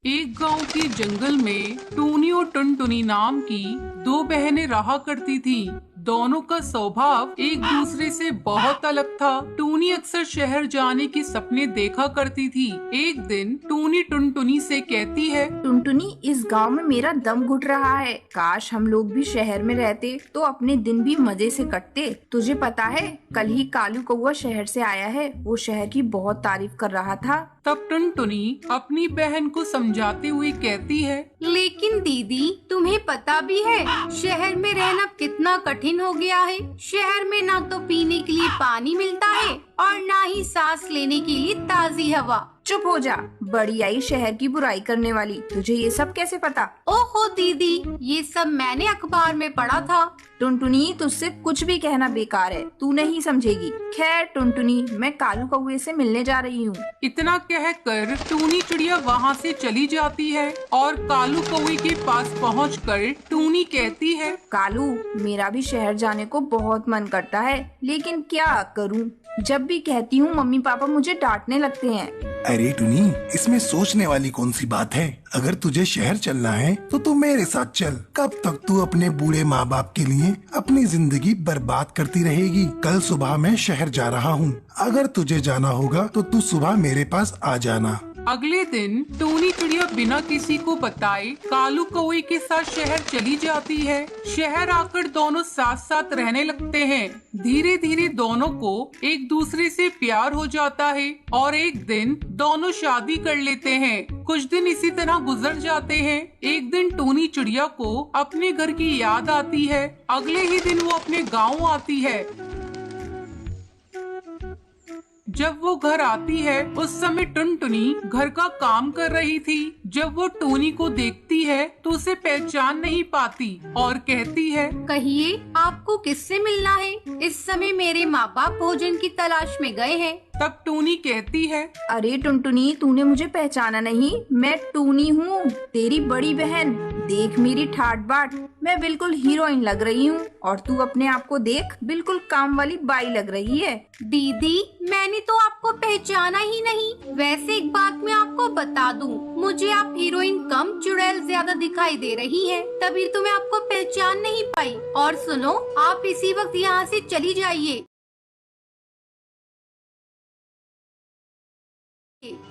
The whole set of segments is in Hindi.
एक गांव के जंगल में टूनी और टुनटुनी नाम की दो बहनें रहा करती थीं। दोनों का स्वभाव एक दूसरे से बहुत अलग था। टूनी अक्सर शहर जाने के सपने देखा करती थी। एक दिन टूनी टुनटुनी से कहती है, टुनटुनी, इस गांव में मेरा दम घुट रहा है। काश हम लोग भी शहर में रहते तो अपने दिन भी मजे से कटते। तुझे पता है, कल ही कालू कौआ शहर से आया है। वो शहर की बहुत तारीफ कर रहा था। तब टुनटुनी अपनी बहन को समझाते हुए कहती है, लेकिन दीदी, तुम्हें पता भी है शहर में रहना कितना कठिन हो गया है। शहर में ना तो पीने के लिए पानी मिलता है और ना ही सांस लेने के लिए ताजी हवा। चुप हो जा, बड़ी आई शहर की बुराई करने वाली। तुझे ये सब कैसे पता? ओहो दीदी, ये सब मैंने अखबार में पढ़ा था। टुनटुनी, तुझसे कुछ भी कहना बेकार है, तू नहीं समझेगी। खैर टुनटुनी, मैं कालू कौवे से मिलने जा रही हूँ। इतना कहकर टूनी चिड़िया वहाँ से चली जाती है और कालू कौवे के पास पहुँचकर टूनी कहती है, कालू, मेरा भी शहर जाने को बहुत मन करता है, लेकिन क्या करूँ? जब भी कहती हूँ मम्मी पापा मुझे डांटने लगते हैं। अरे टूनी, इसमें सोचने वाली कौन सी बात है? अगर तुझे शहर चलना है तो तू मेरे साथ चल। कब तक तू अपने बूढ़े माँ बाप के लिए अपनी जिंदगी बर्बाद करती रहेगी? कल सुबह मैं शहर जा रहा हूँ। अगर तुझे जाना होगा तो तू सुबह मेरे पास आ जाना। अगले दिन टूनी चिड़िया बिना किसी को बताए कालू कौवे के साथ शहर चली जाती है। शहर आकर दोनों साथ साथ रहने लगते हैं। धीरे धीरे दोनों को एक दूसरे से प्यार हो जाता है और एक दिन दोनों शादी कर लेते हैं। कुछ दिन इसी तरह गुजर जाते हैं। एक दिन टूनी चिड़िया को अपने घर की याद आती है। अगले ही दिन वो अपने गाँव आती है। जब वो घर आती है उस समय टुनटुनी घर का काम कर रही थी। जब वो टूनी को देखती है तो उसे पहचान नहीं पाती और कहती है, कहिए, आपको किससे मिलना है? इस समय मेरे माँ बाप भोजन की तलाश में गए हैं। तब टूनी कहती है, अरे टुनटुनी, तूने मुझे पहचाना नहीं? मैं टूनी हूँ, तेरी बड़ी बहन। देख मेरी ठाट बाट, मैं बिल्कुल हीरोइन लग रही हूँ और तू अपने आप को देख, बिल्कुल काम वाली बाई लग रही है। दीदी, मैंने तो आपको पहचाना ही नहीं। वैसे एक बात मैं आपको बता दूं, मुझे आप हीरोइन कम चुड़ैल ज्यादा दिखाई दे रही है, तभी तो मैं आपको पहचान नहीं पाई। और सुनो, आप इसी वक्त यहाँ से चली जाइए,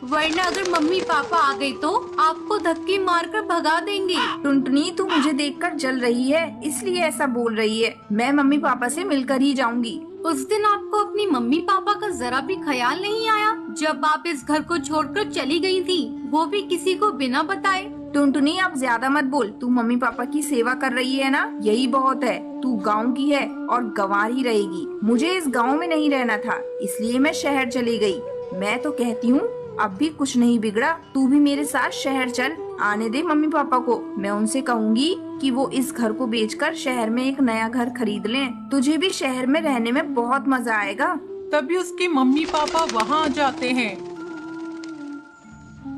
वरना अगर मम्मी पापा आ गए तो आपको धक्के मारकर भगा देंगे। टुनटुनी, तू मुझे देखकर जल रही है, इसलिए ऐसा बोल रही है। मैं मम्मी पापा से मिलकर ही जाऊंगी। उस दिन आपको अपनी मम्मी पापा का जरा भी ख्याल नहीं आया जब आप इस घर को छोड़कर चली गई थी, वो भी किसी को बिना बताए। टुनटुनी, आप ज्यादा मत बोल। तू मम्मी पापा की सेवा कर रही है ना, यही बहुत है। तू गांव की है और गंवार ही रहेगी। मुझे इस गांव में नहीं रहना था, इसलिए मैं शहर चली गई। मैं तो कहती हूँ अब भी कुछ नहीं बिगड़ा, तू भी मेरे साथ शहर चल। आने दे मम्मी पापा को, मैं उनसे कहूँगी कि वो इस घर को बेचकर शहर में एक नया घर खरीद लें। तुझे भी शहर में रहने में बहुत मजा आएगा। तभी उसके मम्मी पापा वहाँ आ जाते हैं।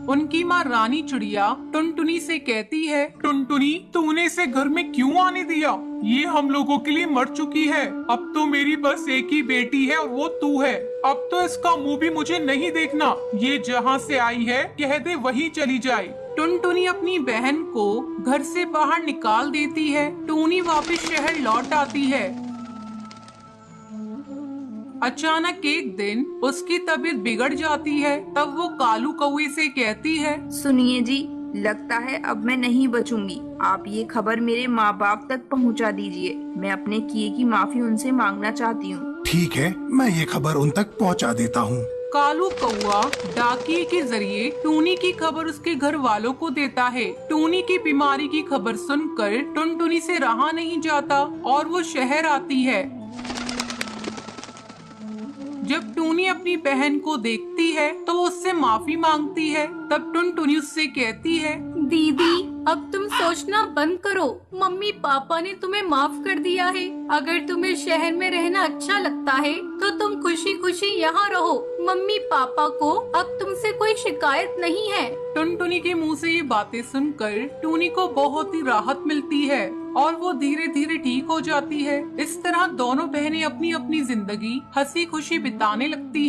उनकी माँ रानी चिड़िया टुनटुनी से कहती है, टुनटुनी, तूने इसे घर में क्यों आने दिया? ये हम लोगों के लिए मर चुकी है। अब तो मेरी बस एक ही बेटी है और वो तू है। अब तो इसका मुंह भी मुझे नहीं देखना। ये जहाँ से आई है कह दे वहीं चली जाए। टुनटुनी अपनी बहन को घर से बाहर निकाल देती है। टूनी वापस शहर लौट आती है। अचानक एक दिन उसकी तबीयत बिगड़ जाती है। तब वो कालू कौवे से कहती है, सुनिए जी, लगता है अब मैं नहीं बचूंगी। आप ये खबर मेरे माँ बाप तक पहुँचा दीजिए। मैं अपने किए की माफी उनसे मांगना चाहती हूँ। ठीक है, मैं ये खबर उन तक पहुँचा देता हूँ। कालू कौवा डाकिए के जरिए टूनी की खबर उसके घर वालों को देता है। टूनी की बीमारी की खबर सुनकर टुनटुनी से रहा नहीं जाता और वो शहर आती है। जब टूनी अपनी बहन को देखती है तो वो उससे माफी मांगती है। तब टुनटुनी उससे कहती है, दीदी, अब तुम सोचना बंद करो। मम्मी पापा ने तुम्हें माफ कर दिया है। अगर तुम्हें शहर में रहना अच्छा लगता है तो तुम खुशी खुशी यहाँ रहो। मम्मी पापा को अब तुमसे कोई शिकायत नहीं है। टुनटुनी के मुंह से ये बातें सुनकर टूनी को बहुत ही राहत मिलती है और वो धीरे धीरे ठीक हो जाती है। इस तरह दोनों बहनें अपनी अपनी जिंदगी हंसी खुशी बिताने लगती है।